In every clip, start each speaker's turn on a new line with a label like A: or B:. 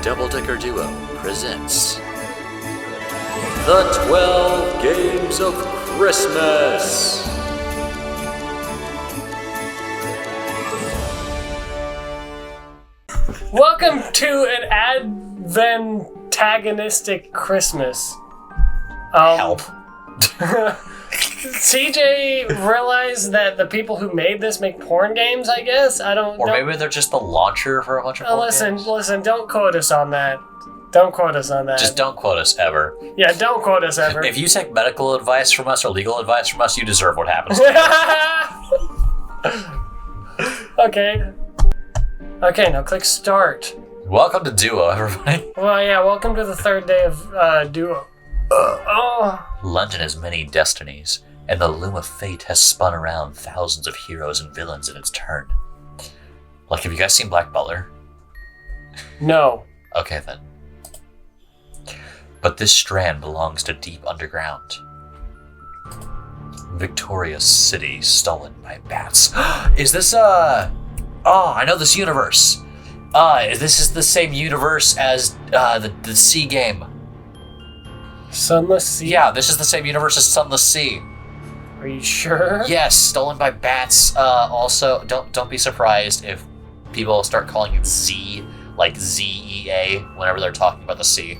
A: Double-Decker Duo presents The 12 Games of Christmas!
B: Welcome to an Adventagonistic Christmas.
A: Help.
B: CJ realized that the people who made this make porn games, I guess?
A: Or maybe they're just the launcher for a bunch of porn games.
B: Listen, don't quote us on that. Don't quote us on that.
A: Just don't quote us ever.
B: Yeah, don't quote us ever.
A: If you take medical advice from us or legal advice from us, you deserve what happens.
B: Okay, now click start.
A: Welcome to Duo, everybody.
B: Well, yeah, welcome to the third day of Duo.
A: London has many destinies, and the loom of fate has spun around thousands of heroes and villains in its turn. Like, have you guys seen Black Butler?
B: No.
A: Okay, then. But this strand belongs to deep underground. Victoria's city stolen by bats. Is this, Oh, I know this universe. This is the same universe as, the Sea game.
B: Sunless Sea?
A: Yeah, this is the same universe as Sunless Sea.
B: Are you sure?
A: Yes, stolen by bats. Also, don't be surprised if people start calling it Z, like ZEA, whenever they're talking about the sea.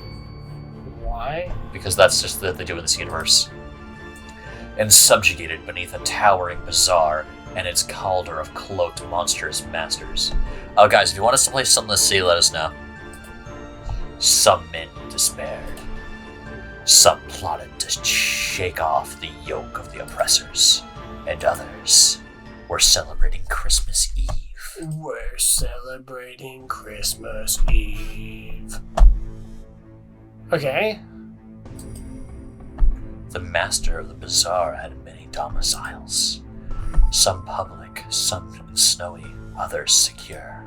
B: Why?
A: Because that's just what they do in this universe. And subjugated beneath a towering bazaar and its cauldron of cloaked monstrous masters. Oh, guys, if you want us to play Sunless Sea, let us know. Some men despaired. Some plotted to shake off the yoke of the oppressors, and others were celebrating Christmas Eve.
B: We're celebrating Christmas Eve. Okay.
A: The master of the bazaar had many domiciles, some public, some snowy, others secure.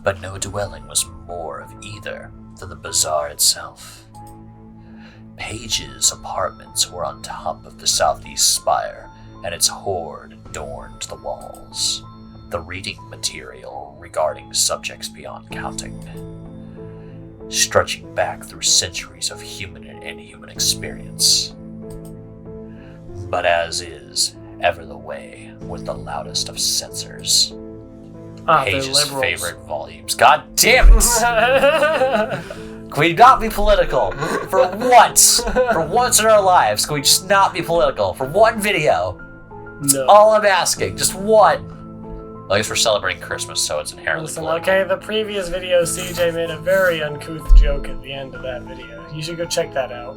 A: But no dwelling was more of either than the bazaar itself. Pages' apartments were on top of the southeast spire, and its hoard adorned the walls, the reading material regarding subjects beyond counting, stretching back through centuries of human and inhuman experience. But as is ever the way with the loudest of censors, Page's favorite volumes. God damn it! Can we not be political? For once! For once in our lives, can we just not be political? For one video?
B: No.
A: All I'm asking, just one. Well, I guess we're celebrating Christmas, so it's inherently political.
B: Okay, the previous video, CJ made a very uncouth joke at the end of that video. You should go check that out.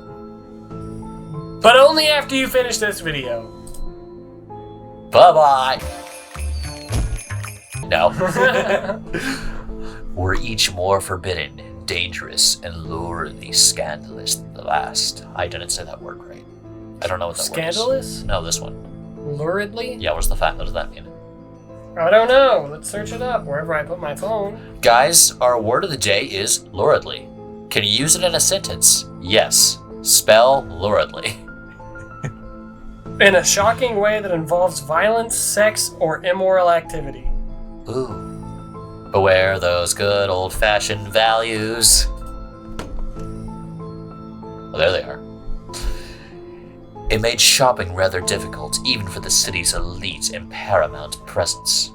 B: But only after you finish this video.
A: Bye-bye! No. We're each more forbidden, dangerous, and luridly scandalous than the last. I didn't say that word right. I don't know what that word is.
B: Scandalous?
A: No, this one.
B: Luridly?
A: Yeah, what's the fact? What does that mean?
B: I don't know. Let's search it up wherever I put my phone.
A: Guys, our word of the day is luridly. Can you use it in a sentence? Yes. Spell luridly.
B: In a shocking way that involves violence, sex, or immoral activity.
A: Ooh. Beware those good old-fashioned values. Oh, there they are. It made shopping rather difficult, even for the city's elite and paramount presence.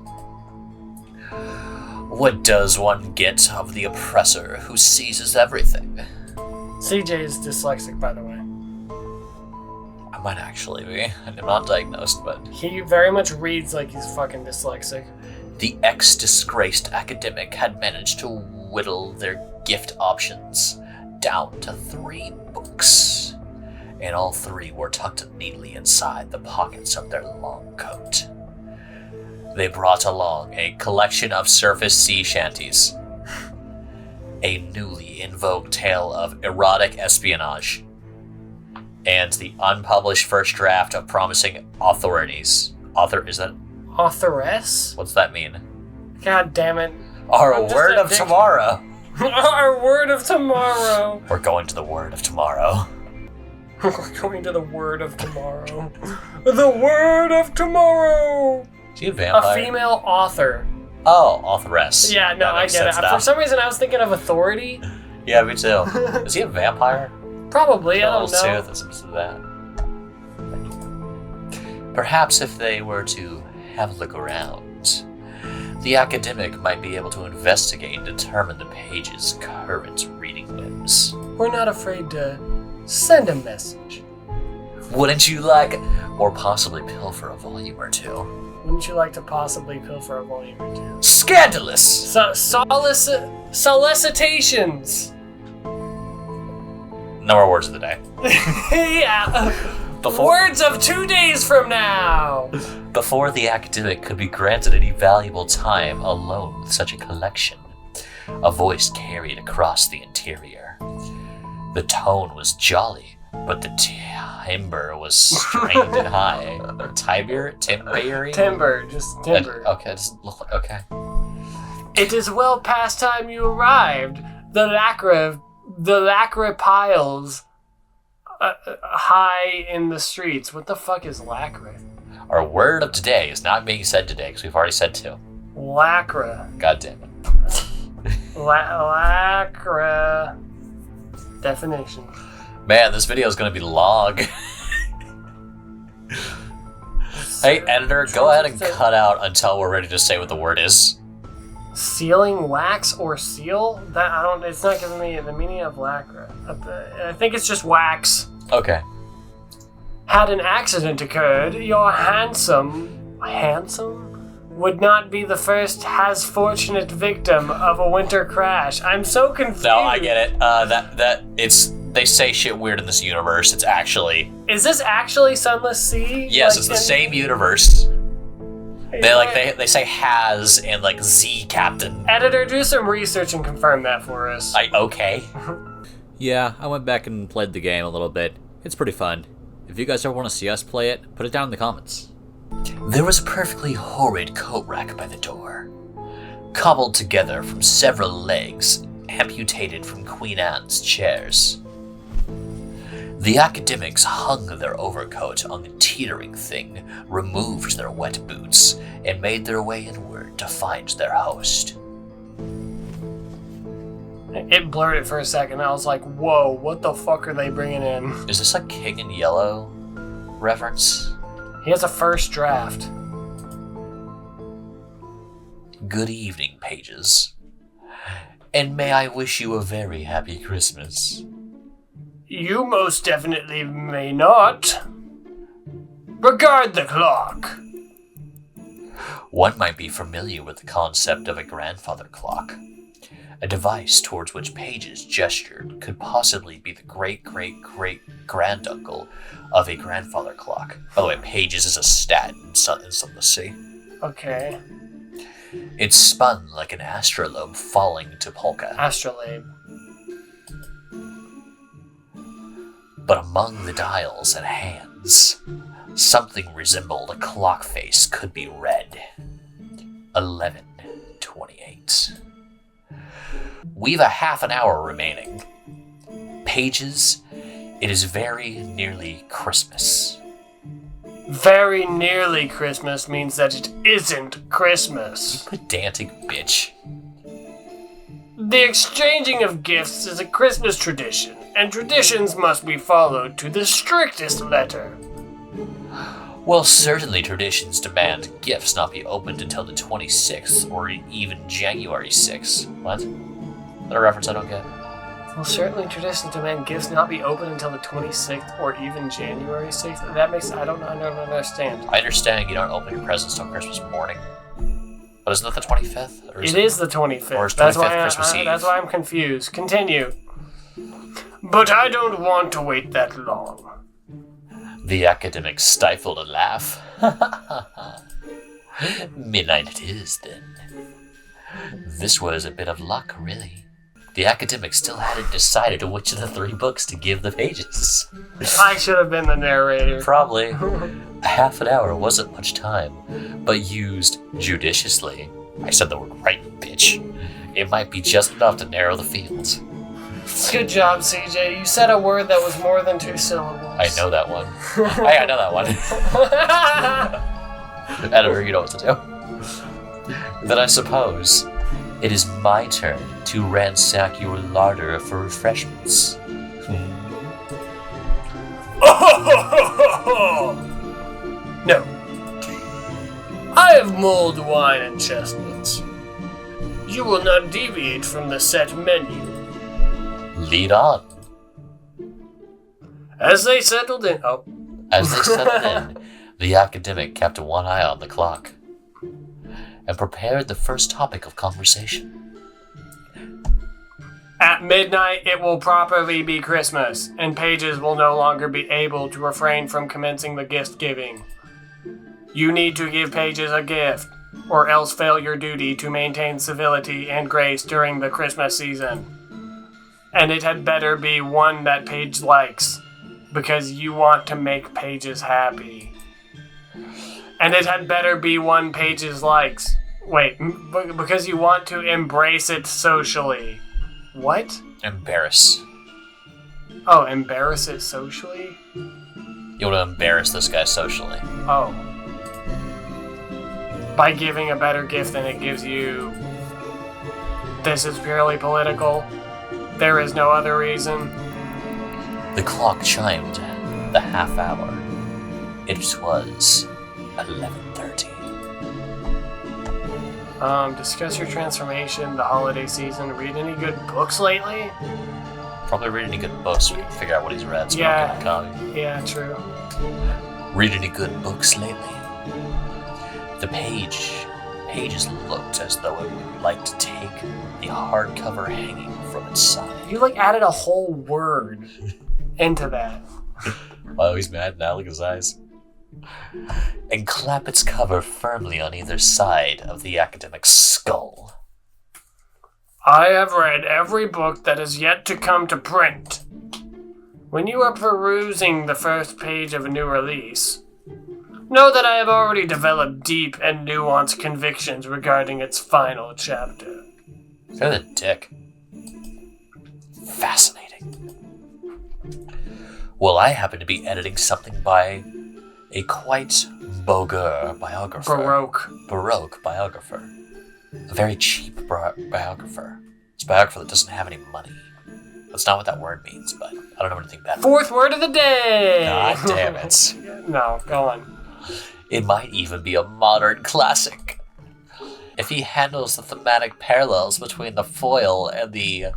A: What does one get of the oppressor who seizes everything?
B: CJ is dyslexic, by the way.
A: I might actually be. I'm not diagnosed, but...
B: He very much reads like he's fucking dyslexic.
A: The ex-disgraced academic had managed to whittle their gift options down to 3 books, and all 3 were tucked neatly inside the pockets of their long coat. They brought along a collection of surface sea shanties, a newly in vogue tale of erotic espionage, and the unpublished first draft of promising authorities. Is that...
B: Authoress?
A: What's that mean?
B: God damn it.
A: Our word of tomorrow.
B: Our word of tomorrow.
A: We're going to the word of tomorrow.
B: We're going to the word of tomorrow. The word of tomorrow.
A: Is he a vampire?
B: A female author.
A: Oh, authoress.
B: Yeah, no, I get it. For some reason, I was thinking of authority,
A: Yeah, me too. Is he a vampire?
B: Probably, I don't know.
A: Tooth and some of that. Perhaps if they were to have a look around, the academic might be able to investigate and determine the page's current reading whims.
B: We're not afraid to send a message.
A: Wouldn't you like, or possibly pilfer a volume or two?
B: Wouldn't you like to possibly pilfer a volume or two?
A: Scandalous!
B: Solicitations!
A: No more words of the day.
B: Yeah! Words of 2 days from now!
A: Before the academic could be granted any valuable time alone with such a collection, a voice carried across the interior. The tone was jolly, but the timbre was strained and high. Timbre?
B: Timbre, just timbre.
A: Okay, just look like, okay.
B: It is well past time you arrived. The lacquer piles high in the streets. What the fuck is lacquer?
A: Our word of today is not being said today because we've already said 2.
B: Lacquer.
A: God damn it.
B: Lacquer. Definition.
A: Man, this video is going to be long. Hey, editor, go ahead and cut out until we're ready to say what the word is.
B: Sealing wax or seal? It's not giving me the meaning of lacquer. I think it's just wax.
A: Okay.
B: Had an accident occurred, your handsome would not be the first fortunate victim of a winter crash. I'm so confused.
A: No, I get it. They say shit weird in this universe. It's actually...
B: Is this actually Sunless Sea?
A: Yes, it's the same universe. They say has and like Z Captain.
B: Editor, do some research and confirm that for us.
A: Okay.
C: Yeah, I went back and played the game a little bit. It's pretty fun. If you guys ever want to see us play it, put it down in the comments.
A: There was a perfectly horrid coat rack by the door, cobbled together from several legs amputated from Queen Anne's chairs. The academics hung their overcoat on the teetering thing, removed their wet boots, and made their way inward to find their host.
B: It blurred it for a second. I was like, whoa, what the fuck are they bringing in?
A: Is this a King in Yellow reference?
B: He has a first draft.
A: Good evening, pages. And may I wish you a very happy Christmas.
B: You most definitely may not. Regard the clock.
A: One might be familiar with the concept of a grandfather clock. A device towards which pages gestured could possibly be the great-great-great-granduncle of a grandfather clock. By the way, pages is a stat in Sunless Sea.
B: Okay.
A: It spun like an astrolabe falling to polka.
B: Astrolabe.
A: But among the dials and hands, something resembled a clock face could be read. 11:28. We've a half an hour remaining. Pages, it is very nearly Christmas.
B: Very nearly Christmas means that it isn't Christmas.
A: You pedantic bitch.
B: The exchanging of gifts is a Christmas tradition, and traditions must be followed to the strictest letter.
A: Well, certainly traditions demand gifts not be opened until the 26th or even January 6th. What? Is that a reference I don't get?
B: Well, certainly traditions demand gifts not be opened until the 26th or even January 6th. That makes... I don't understand.
A: I understand you don't open your presents till Christmas morning. But isn't that the 25th? Or
B: It is the 25th.
A: Or is 25th Christmas Eve?
B: That's why I'm confused. Continue. But I don't want to wait that long.
A: The academic stifled a laugh. Midnight it is, then. This was a bit of luck, really. The academic still hadn't decided which of the 3 books to give the pages.
B: I should have been the narrator.
A: Probably. A half an hour wasn't much time, but used judiciously. I said the word right, bitch. It might be just enough to narrow the field.
B: Good job, CJ. You said a word that was more than 2 syllables.
A: I know that one. Hey, I know that one. Editor, you know what to do. Then I suppose it is my turn to ransack your larder for refreshments.
B: No. I have mulled wine and chestnuts. You will not deviate from the set menu.
A: Lead on.
B: As they settled in...
A: The academic kept one eye on the clock and prepared the first topic of conversation.
B: At midnight, it will properly be Christmas, and pages will no longer be able to refrain from commencing the gift giving. You need to give pages a gift, or else fail your duty to maintain civility and grace during the Christmas season. And it had better be one that Page likes, because you want to make Pages happy. And it had better be one Pages likes. Wait, because you want to embrace it socially. What?
A: Embarrass.
B: Oh, embarrass it socially?
A: You want to embarrass this guy socially.
B: Oh. By giving a better gift than it gives you. This is purely political. There is no other reason.
A: The clock chimed the half hour. It was 11:30.
B: Discuss your transformation, the holiday season. Read any good books lately?
A: Probably read any good books so we can figure out what he's read.
B: Yeah.
A: Yeah,
B: true.
A: Read any good books lately? The pages looked as though it would like to take the hardcover hanging from its side.
B: You added a whole word into that.
A: Oh, he's mad now. Look at his eyes. And clap its cover firmly on either side of the academic's skull.
B: I have read every book that is yet to come to print. When you are perusing the first page of a new release, know that I have already developed deep and nuanced convictions regarding its final chapter.
A: You're the dick. Fascinating. Well, I happen to be editing something by a quite bourgeois biographer. Baroque biographer. A very cheap biographer. It's a biographer that doesn't have any money. That's not what that word means, but I don't know anything better.
B: Fourth word of the day!
A: God damn it.
B: No, go on.
A: It might even be a modern classic. If he handles the thematic parallels between the foil and the...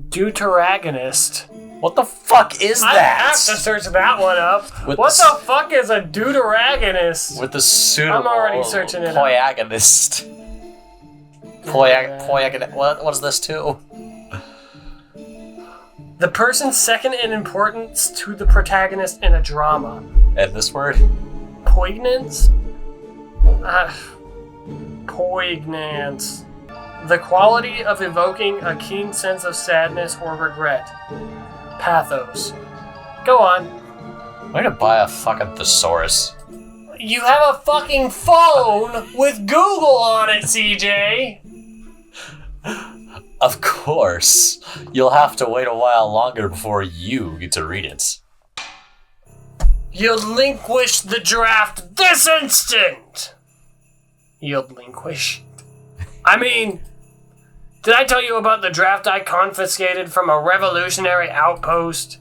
B: Deuteragonist.
A: What the fuck is that?
B: I have to search that one up. What the fuck is a deuteragonist?
A: With the suitable...
B: I'm already searching it
A: Poyagonist. Poyagonist. What is this too?
B: The person second in importance to the protagonist in a drama.
A: And this word?
B: Poignance? Poignance. The quality of evoking a keen sense of sadness or regret. Pathos. Go on.
A: Way to buy a fucking thesaurus.
B: You have a fucking phone with Google on it, CJ!
A: Of course. You'll have to wait a while longer before you get to read it.
B: Relinquish the draft this instant! Relinquish? I mean, did I tell you about the draft I confiscated from a revolutionary outpost?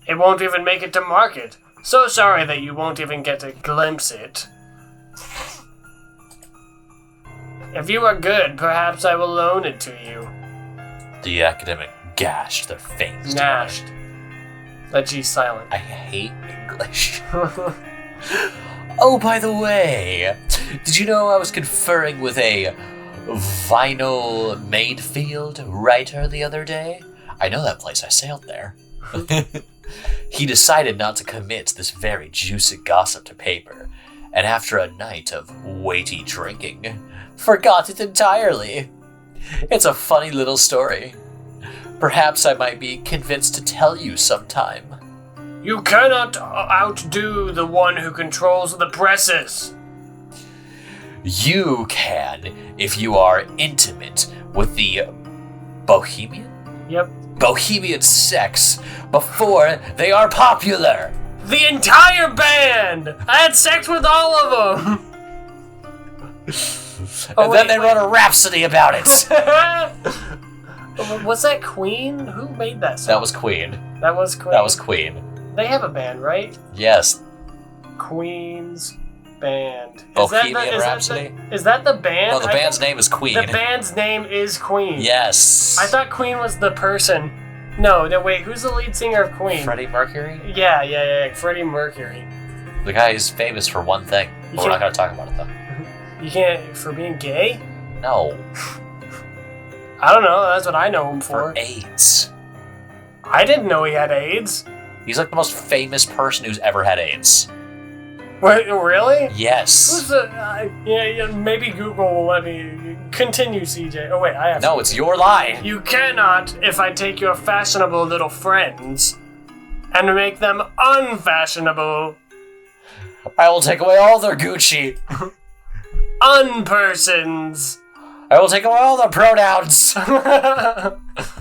B: It won't even make it to market. So sorry that you won't even get to glimpse it. If you are good, perhaps I will loan it to you.
A: The academic gashed their face.
B: Gnashed. That G's silent.
A: I hate English. Oh, by the way, did you know I was conferring with a Vinyl Maidfield writer the other day? I know that place, I sailed there. He decided not to commit this very juicy gossip to paper, and after a night of weighty drinking, forgot it entirely. It's a funny little story. Perhaps I might be convinced to tell you sometime.
B: You cannot outdo the one who controls the presses.
A: You can if you are intimate with the Bohemian?
B: Yep.
A: Bohemian sex before they are popular.
B: The entire band! I had sex with all of them!
A: And then they wrote a rhapsody about it.
B: Was that Queen? Who made that song?
A: That was Queen.
B: That was Queen?
A: That was Queen.
B: They have a band, right?
A: Yes.
B: Queen's Band.
A: Bohemian Rhapsody?
B: Is that the band?
A: No, the band's name is Queen.
B: The band's name is Queen.
A: Yes.
B: I thought Queen was the person. No, wait, who's the lead singer of Queen?
A: Freddie Mercury?
B: Yeah, Freddie Mercury.
A: The guy is famous for one thing. But we're not going to talk about it, though.
B: You can't... For being gay?
A: No.
B: I don't know, that's what I know him
A: For AIDS.
B: I didn't know he had AIDS.
A: He's like the most famous person who's ever had AIDS.
B: Wait, really?
A: Yes.
B: Who's the... maybe Google will let me... Continue, CJ. Oh, wait, I have...
A: No, it's your line.
B: You cannot, if I take your fashionable little friends and make them unfashionable.
A: I will take away all their Gucci.
B: Unpersons.
A: I will take away all their pronouns.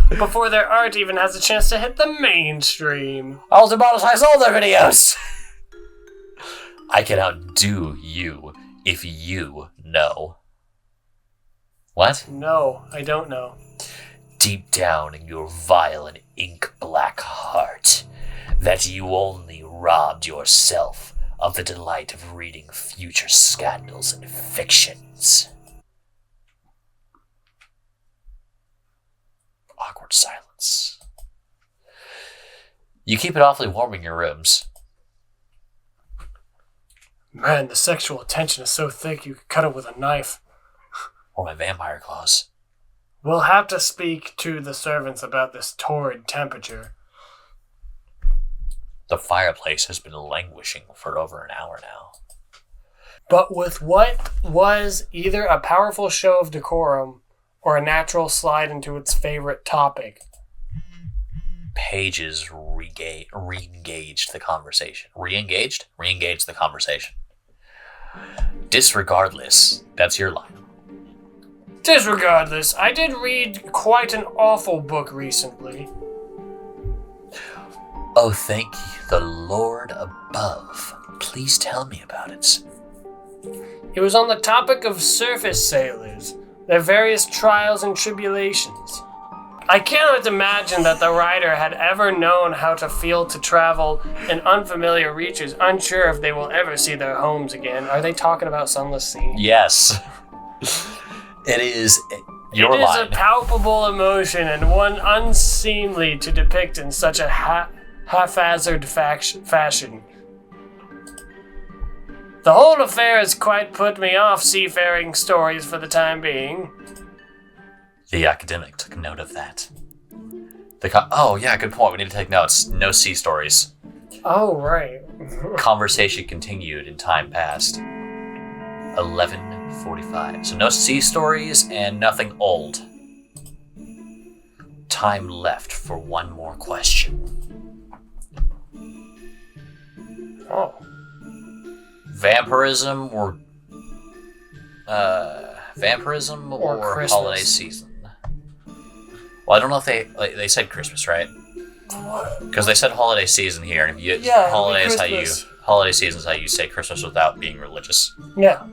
B: Before their art even has a chance to hit the mainstream.
A: I will demonetize all their videos. I can outdo you if you know. What?
B: No, I don't know.
A: Deep down in your vile and ink-black heart, that you only robbed yourself of the delight of reading future scandals and fictions. Awkward silence. You keep it awfully warm in your rooms.
B: Man, the sexual tension is so thick you could cut it with a knife.
A: Or my vampire claws.
B: We'll have to speak to the servants about this torrid temperature.
A: The fireplace has been languishing for over an hour now.
B: But with what was either a powerful show of decorum or a natural slide into its favorite topic.
A: Pages re-engaged the conversation. Re-engaged? Re-engaged the conversation. Disregardless. That's your line.
B: Disregardless, I did read quite an awful book recently.
A: Oh, thank the Lord above. Please tell me about it.
B: It was on the topic of surface sailors, their various trials and tribulations. I cannot imagine that the writer had ever known how to feel to travel in unfamiliar reaches, unsure if they will ever see their homes again. Are they talking about Sunless Sea?
A: Yes. It is your line.
B: It is a palpable emotion and one unseemly to depict in such a haphazard fashion. The whole affair has quite put me off seafaring stories for the time being.
A: The academic took note of that. Oh, yeah, good point. We need to take notes. No sea stories.
B: Oh, right.
A: Conversation continued and time passed. 11:45. So no sea stories and nothing old. Time left for one more question.
B: Oh.
A: Vampirism or
B: Christmas.
A: holiday season? Well, I don't know if they said Christmas, right? Because they said holiday season here, and if you holiday season is how you say Christmas without being religious.
B: Yeah.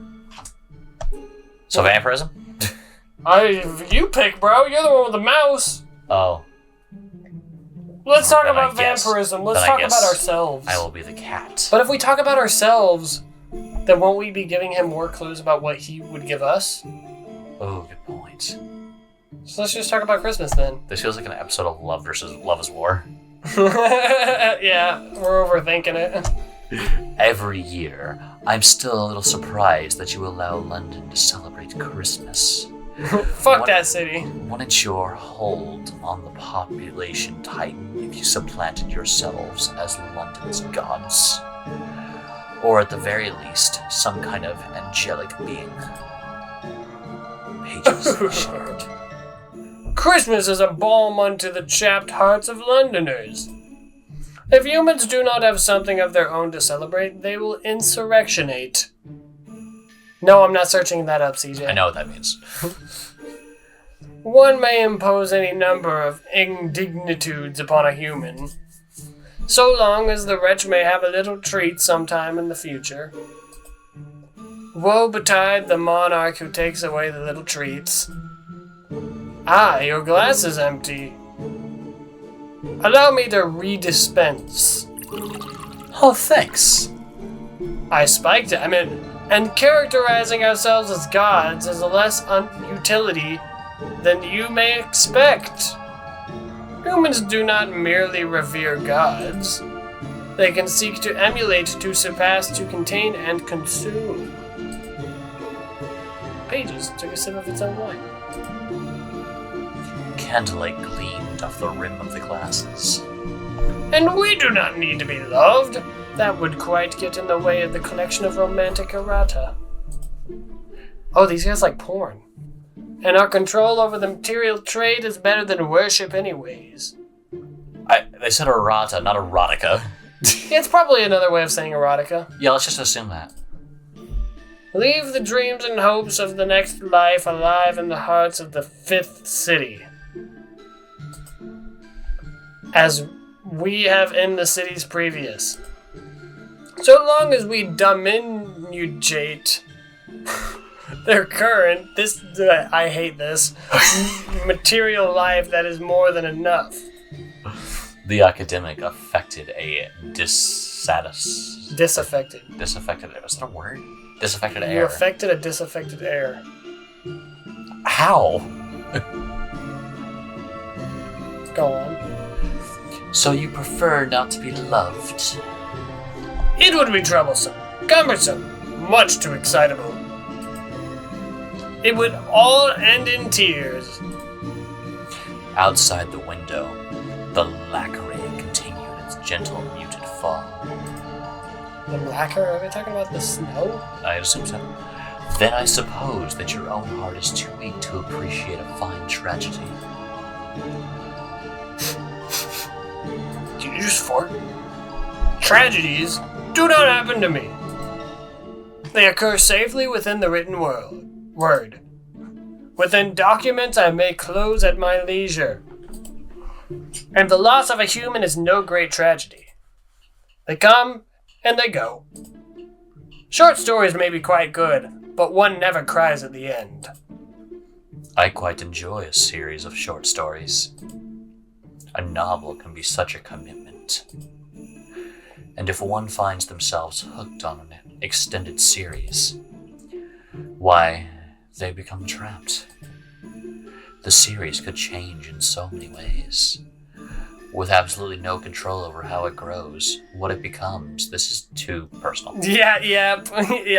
A: So vampirism?
B: You pick, bro. You're the one with the mouse.
A: Oh.
B: Let's talk
A: Then
B: about
A: I guess-
B: vampirism. Let's
A: then I
B: talk
A: guess
B: about ourselves.
A: I will be the cat.
B: But if we talk about ourselves, then won't we be giving him more clues about what he would give us?
A: Oh, good point.
B: So let's just talk about Christmas then.
A: This feels like an episode of Love is War.
B: Yeah, we're overthinking it.
A: Every year, I'm still a little surprised that you allow London to celebrate Christmas.
B: Fuck that city.
A: Wouldn't your hold on the population tighten if you supplanted yourselves as London's gods? Or at the very least, some kind of angelic being? Pages shivered.
B: Christmas is a balm unto the chapped hearts of Londoners. If humans do not have something of their own to celebrate, they will insurrectionate. No, I'm not searching that up, CJ.
A: I know what that means.
B: One may impose any number of indignitudes upon a human, so long as the wretch may have a little treat sometime in the future. Woe betide the monarch who takes away the little treats. Ah, your glass is empty. Allow me to redispense.
A: Oh, thanks.
B: I spiked it. And characterizing ourselves as gods is a less utility than you may expect. Humans do not merely revere gods. They can seek to emulate, to surpass, to contain, and consume. Pages took a sip of its own wine.
A: Candlelight gleamed off the rim of the glasses.
B: And we do not need to be loved. That would quite get in the way of the collection of romantic errata. Oh, these guys like porn. And our control over the material trade is better than worship anyways.
A: They said errata, not erotica.
B: Yeah, it's probably another way of saying erotica.
A: Yeah, let's just assume that.
B: Leave the dreams and hopes of the next life alive in the hearts of the fifth city, as we have in the cities previous. So long as we diminuate their current, I hate this, material life, that is more than enough.
A: The academic affected a disaffected. Disaffected. Is that a word? Disaffected air.
B: You affected a disaffected air.
A: How?
B: Go on.
A: So you prefer not to be loved?
B: It would be troublesome, cumbersome, much too excitable. It would all end in tears.
A: Outside the window, the lacquer continued its gentle, muted fall.
B: The lacquer? Are we talking about the snow?
A: I assume so. Then I suppose that your own heart is too weak to appreciate a fine tragedy.
B: Did you just fart? Tragedies do not happen to me. They occur safely within the written word. Within documents I may close at my leisure. And the loss of a human is no great tragedy. They come and they go. Short stories may be quite good, but one never cries at the end.
A: I quite enjoy a series of short stories. A novel can be such a commitment. And if one finds themselves hooked on an extended series, why, they become trapped. The series could change in so many ways, with absolutely no control over how it grows, what it becomes. This is too personal.
B: Yeah,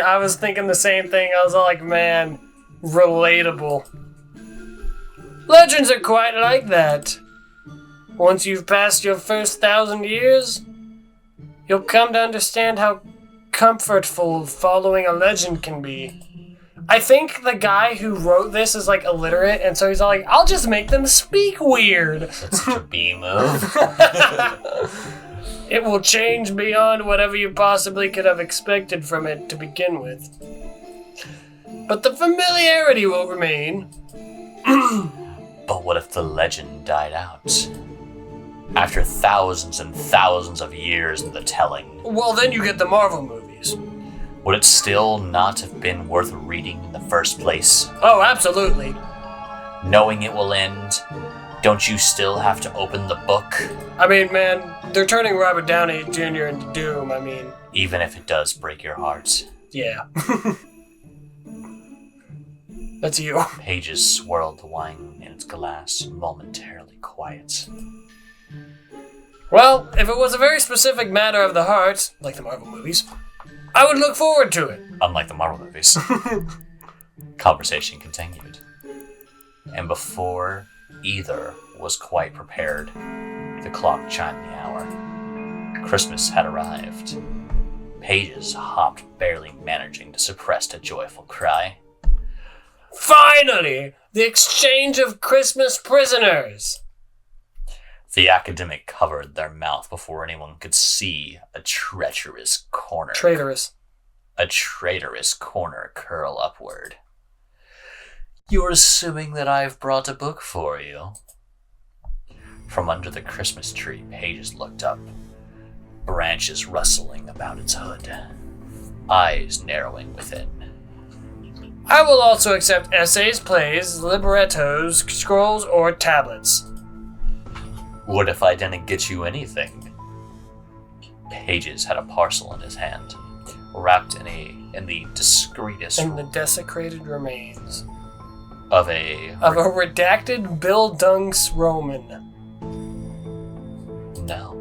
B: I was thinking the same thing. I was like, man, relatable. Legends are quite like that. Once you've passed your first 1,000 years, you'll come to understand how comfortful following a legend can be. I think the guy who wrote this is like illiterate, and so he's all like, I'll just make them speak weird.
A: That's such a B move.
B: It will change beyond whatever you possibly could have expected from it to begin with. But the familiarity will remain.
A: But what if the legend died out? After thousands and thousands of years in the telling.
B: Well, then you get the Marvel movies.
A: Would it still not have been worth reading in the first place?
B: Oh, absolutely.
A: Knowing it will end, don't you still have to open the book?
B: I mean, man, they're turning Robert Downey Jr. into Doom,
A: Even if it does break your heart.
B: Yeah. That's you.
A: Pages swirled the wine in its glass, momentarily quiet.
B: Well, if it was a very specific matter of the heart, like the Marvel movies, I would look forward to it.
A: Unlike the Marvel movies. Conversation continued. And before either was quite prepared, the clock chimed the hour. Christmas had arrived. Pages hopped, barely managing to suppress a joyful cry.
B: Finally! The exchange of Christmas prisoners!
A: The academic covered their mouth before anyone could see a treacherous corner. A traitorous corner curl upward. You're assuming that I've brought a book for you? From under the Christmas tree, Pages looked up, branches rustling about its hood, eyes narrowing within.
B: I will also accept essays, plays, librettos, scrolls, or tablets.
A: What if I didn't get you anything? Pages had a parcel in his hand, wrapped in the discreetest
B: And the desecrated remains
A: of a
B: redacted Bildungs Roman.
A: No.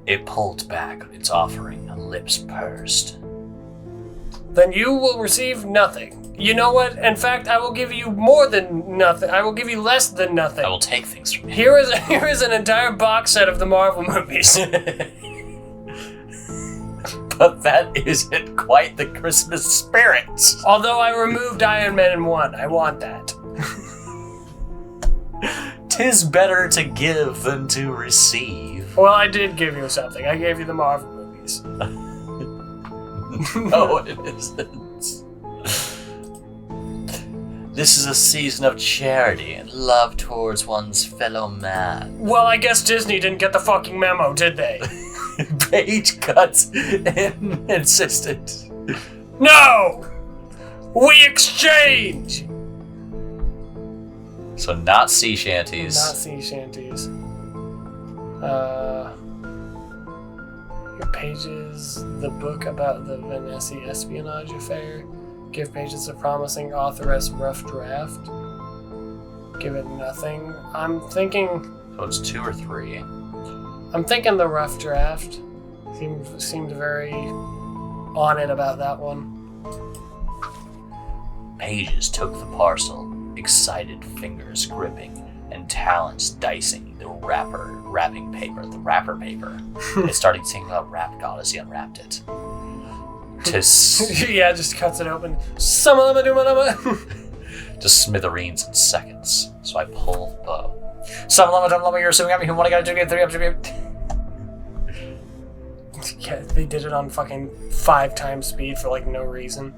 A: It pulled back its offering, lips pursed.
B: Then you will receive nothing. You know what? In fact, I will give you more than nothing. I will give you less than nothing.
A: I will take things from you.
B: Here is an entire box set of the Marvel movies.
A: But that isn't quite the Christmas spirit.
B: Although I removed Iron Man in 1. I want that.
A: 'Tis better to give than to receive.
B: Well, I did give you something. I gave you the Marvel movies.
A: No, it isn't. This is a season of charity and love towards one's fellow man.
B: Well, I guess Disney didn't get the fucking memo, did they?
A: Page cuts and insisted.
B: No! We exchange!
A: So not sea shanties.
B: Not sea shanties. Your Pages, the book about the Venesi espionage affair. Give Pages a promising authoress rough draft. Give it nothing. I'm thinking...
A: So it's 2 or 3.
B: I'm thinking the rough draft. Seemed very on it about that one.
A: Pages took the parcel, excited fingers gripping and talons dicing the wrapping paper. It started singing about Rap God as he unwrapped it.
B: Yeah, just cuts it open. Sumalama.
A: To smithereens in seconds. So I pull the bow. Sumalama, you're assuming I'm what I gotta do, get 3 up to be.
B: Yeah, they did it on fucking 5 times speed for like no reason.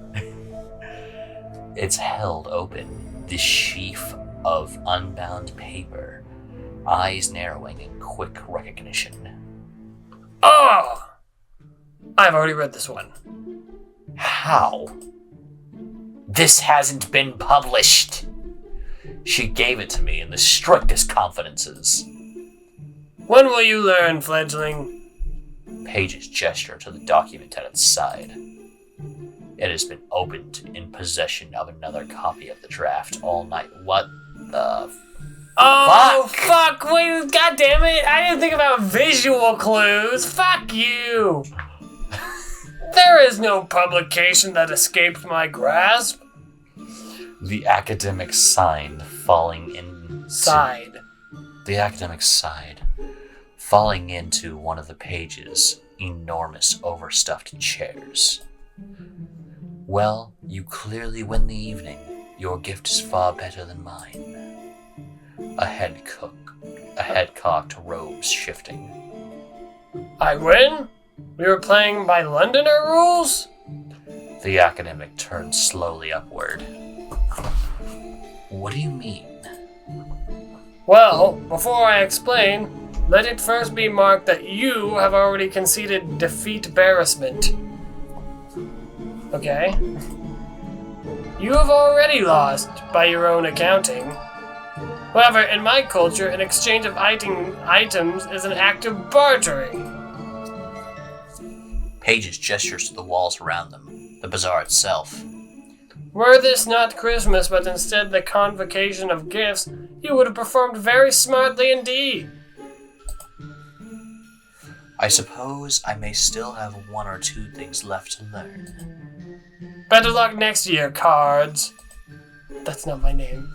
A: It's held open, this sheaf of unbound paper, eyes narrowing in quick recognition.
B: Oh! I've already read this one.
A: How? This hasn't been published. She gave it to me in the strictest confidences.
B: When will you learn, fledgling?
A: Page's gesture to the document at its side. It has been opened in possession of another copy of the draft all night. What the
B: Oh, fuck! Wait, god damn it! I didn't think about visual clues! Fuck you! There is no publication that escaped my grasp.
A: The academic sighed, falling in.
B: Sighed.
A: The academic sighed, falling into one of the Page's enormous overstuffed chairs. Well, you clearly win the evening. Your gift is far better than mine. A head cocked, robes shifting.
B: I win? We were playing by Londoner rules?
A: The academic turned slowly upward. What do you mean?
B: Well, before I explain, let it first be marked that you have already conceded defeat embarrassment. Okay? You have already lost, by your own accounting. However, in my culture, an exchange of items is an act of bartering.
A: Page's gestures to the walls around them, the bazaar itself.
B: Were this not Christmas, but instead the convocation of gifts, you would have performed very smartly indeed.
A: I suppose I may still have 1 or 2 things left to learn.
B: Better luck next year, cards. That's not my name.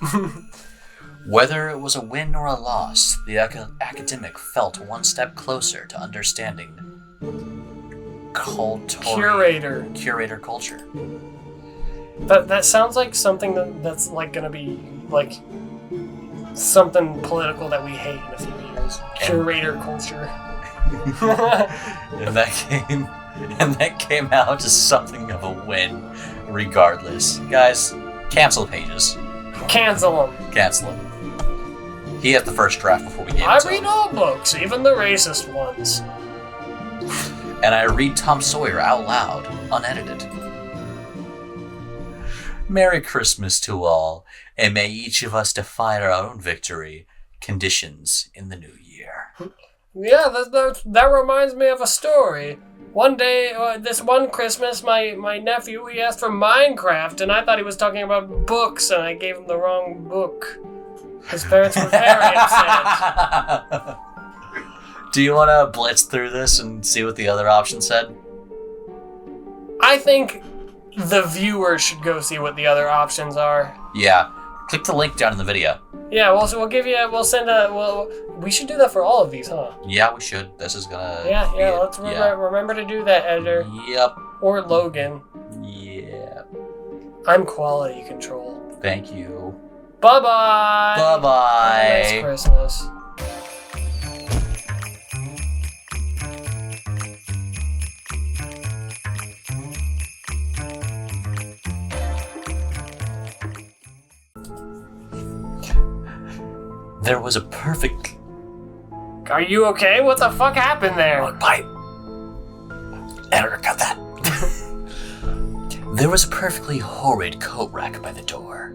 A: Whether it was a win or a loss, the academic felt one step closer to understanding curator culture.
B: That sounds like something that's like gonna be like something political that we hate in a few years. Curator culture.
A: and that came out as something of a win, regardless. Guys, cancel Pages.
B: Cancel him.
A: Cancel him. He had the first draft before we gave
B: I
A: it to
B: read
A: him.
B: all books, even the racist ones.
A: And I read Tom Sawyer out loud, unedited. Merry Christmas to all, and may each of us define our own victory conditions in the new year.
B: Yeah, that reminds me of a story. One day, this one Christmas, my nephew, he asked for Minecraft, and I thought he was talking about books, and I gave him the wrong book. His parents were very upset.
A: Do you want to blitz through this and see what the other option said?
B: I think the viewer should go see what the other options are.
A: Yeah. Click the link down in the video.
B: Yeah, we should do that for all of these, huh?
A: Yeah, we should. This is gonna...
B: Yeah, let's remember to do that, editor.
A: Yep.
B: Or Logan.
A: Yeah.
B: I'm quality control.
A: Thank you.
B: Bye-bye!
A: Bye-bye!
B: Merry Christmas.
A: There was a perfect...
B: Are you okay? What the fuck happened there?
A: Oh, pipe. Editor, cut that. There was a perfectly horrid coat rack by the door.